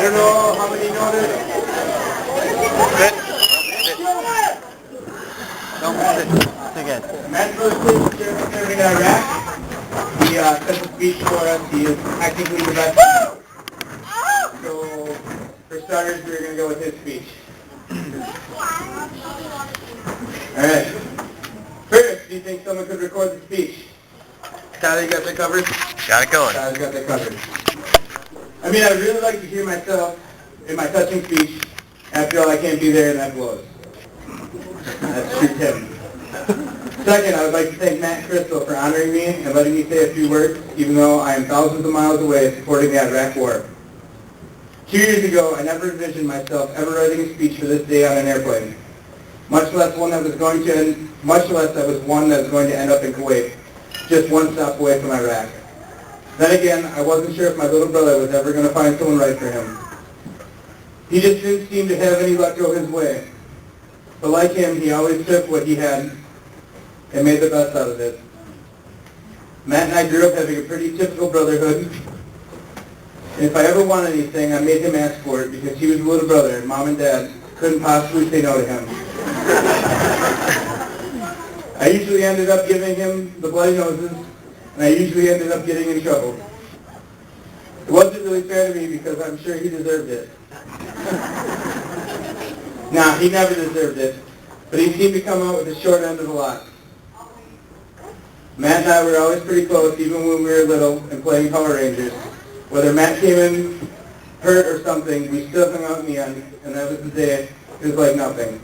don't know how many know this. Sit. Don't sit. Again. Matt's first serving in Iraq. He sent a speech for us. He is technically the best. So, for starters, we're going to go with his speech. Alright. First, do you think someone could record the speech? Tyler, you got that covered? Got it going. Tyler's got that covered. I mean, I'd really like to hear myself in my touching speech. After all, I can't be there and that blows. That's true, Tim. Second, I would like to thank Matt and Crystal for honoring me and letting me say a few words, even though I am thousands of miles away supporting the Iraq War. 2 years ago, I never envisioned myself ever writing a speech for this day on an airplane, much less one that was going to end up in Kuwait, just one stop away from Iraq. Then again, I wasn't sure if my little brother was ever going to find someone right for him. He just didn't seem to have any luck go his way. But like him, he always took what he had and made the best out of it. Matt and I grew up having a pretty typical brotherhood. And if I ever wanted anything, I made him ask for it because he was a little brother and Mom and Dad couldn't possibly say no to him. I usually ended up giving him the bloody noses, and I usually ended up getting in trouble. It wasn't really fair to me because I'm sure he deserved it. Nah, he never deserved it, but he seemed to come out with the short end of the lot. Matt and I were always pretty close, even when we were little and playing Power Rangers. Whether Matt came in hurt or something, we still hung out in the end, and that was the day. It was like nothing.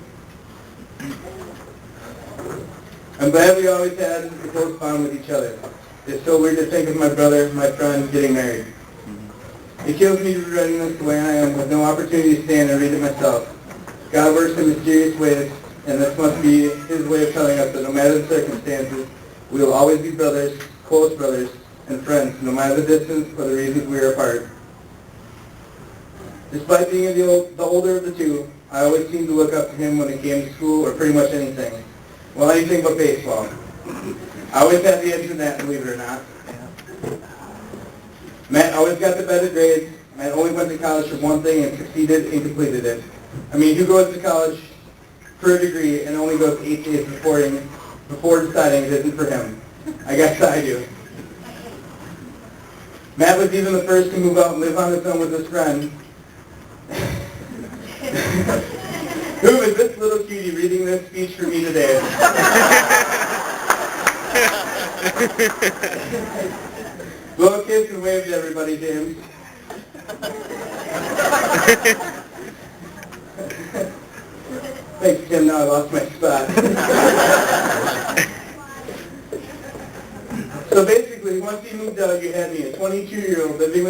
I'm glad we always had a close bond with each other. It's so weird to think of my brother, my friend, getting married. It kills me to be writing this the way I am, with no opportunity to stand and read it myself. God works in mysterious ways, and this must be His way of telling us that no matter the circumstances, we will always be brothers, close brothers, and friends, no matter the distance or the reasons we are apart. Despite being the older of the two, I always seemed to look up to him when it came to school or pretty much anything. Well, anything but baseball. I always had the edge in that, believe it or not. Matt always got the better grades. Matt only went to college for one thing and succeeded and completed it. I mean, who goes to college for a degree and only goes 8 days before deciding it isn't for him? I guess I do. Matt was even the first to move out and live on his own with his friend. Who is this little cutie reading this speech for me today? Blow a kiss and wave to everybody, James. Thanks, Tim. Now I lost my spot. So basically, once you moved out, you had me, a 22-year-old living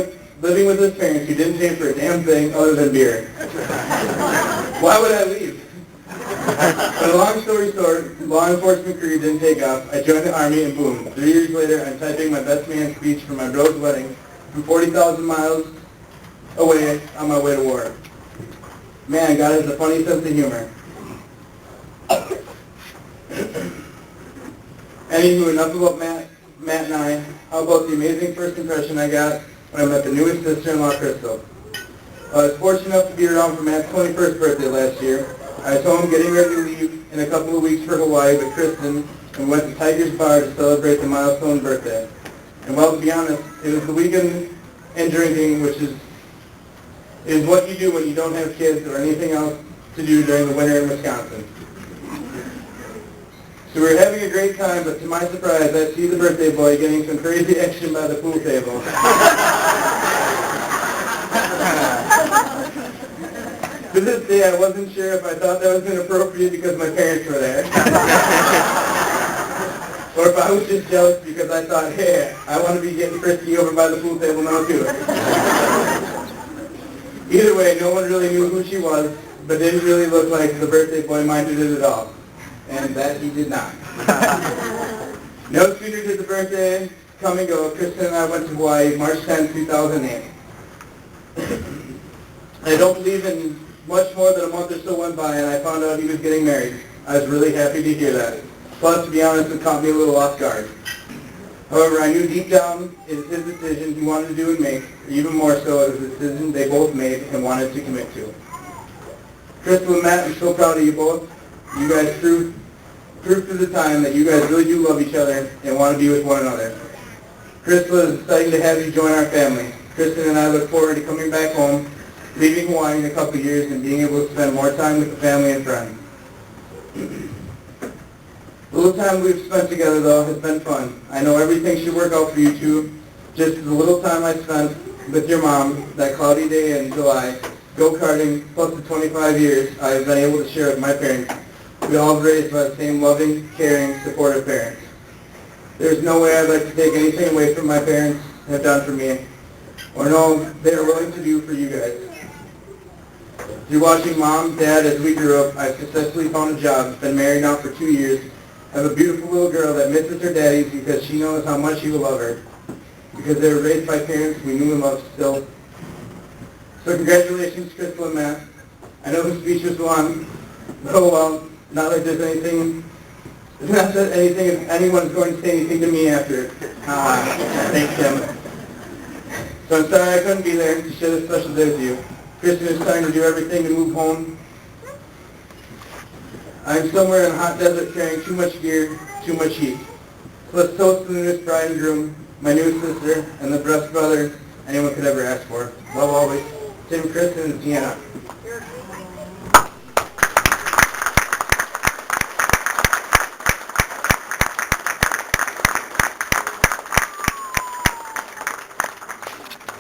with his parents who didn't pay for a damn thing other than beer. Why would I leave? But a long story short, law enforcement career didn't take off. I joined the Army and boom, 3 years later, I'm typing my best man speech for my bro's wedding from 40,000 miles away on my way to war. Man, God has a funny sense of humor. Anywho, enough about Matt and I. How about the amazing first impression I got when I met the newest sister-in-law, Crystal? I was fortunate enough to be around for Matt's 21st birthday last year. I was home getting ready to leave in a couple of weeks for Hawaii with Kristen and went to Tiger's Bar to celebrate the milestone birthday. And well, to be honest, it was the weekend and drinking, which is what you do when you don't have kids or anything else to do during the winter in Wisconsin. So we were having a great time, but to my surprise, I see the birthday boy getting some crazy action by the pool table. To this day, I wasn't sure if I thought that was inappropriate because my parents were there. Or if I was just jealous because I thought, hey, I want to be getting frisky over by the pool table now too. Either way, no one really knew who she was, but didn't really look like the birthday boy minded it at all. And that he did not. No sooner did the birthday come and go, Kristen and I went to Hawaii March 10, 2008. I don't believe in much more than a month or so went by and I found out he was getting married. I was really happy to hear that. Plus, to be honest, it caught me a little off guard. However, I knew deep down it was his decision he wanted to do and make, even more so it was a decision they both made and wanted to commit to. Crystal and Matt, I'm so proud of you both. You guys proved through the time that you guys really do love each other and want to be with one another. Crystal, it's exciting to have you join our family. Kristen and I look forward to coming back home, leaving Hawaii in a couple of years, and being able to spend more time with the family and friends. The little time we've spent together, though, has been fun. I know everything should work out for you two, just as the little time I spent with your mom that cloudy day in July, go-karting, plus the 25 years I have been able to share with my parents. We all raised by the same loving, caring, supportive parents. There's no way I'd like to take anything away from my parents have done for me, or no they are willing to do for you guys. Through watching Mom, Dad, as we grew up, I've successfully found a job, been married now for 2 years, have a beautiful little girl that misses her daddies because she knows how much he will love her, because they were raised by parents we knew and loved still. So congratulations, Crystal and Matt. I know the speech was long, but oh well, not like there's anything, it's not that anything, if anyone's going to say anything to me after it. Thanks, Tim. So I'm sorry I couldn't be there to share this special day with you. Kristen is trying to do everything to move home. I'm somewhere in a hot desert carrying too much gear, too much heat. So let's toast the newest bride and groom, my new sister, and the best brothers anyone could ever ask for. Love always, Tim, Kristen, and Deanna.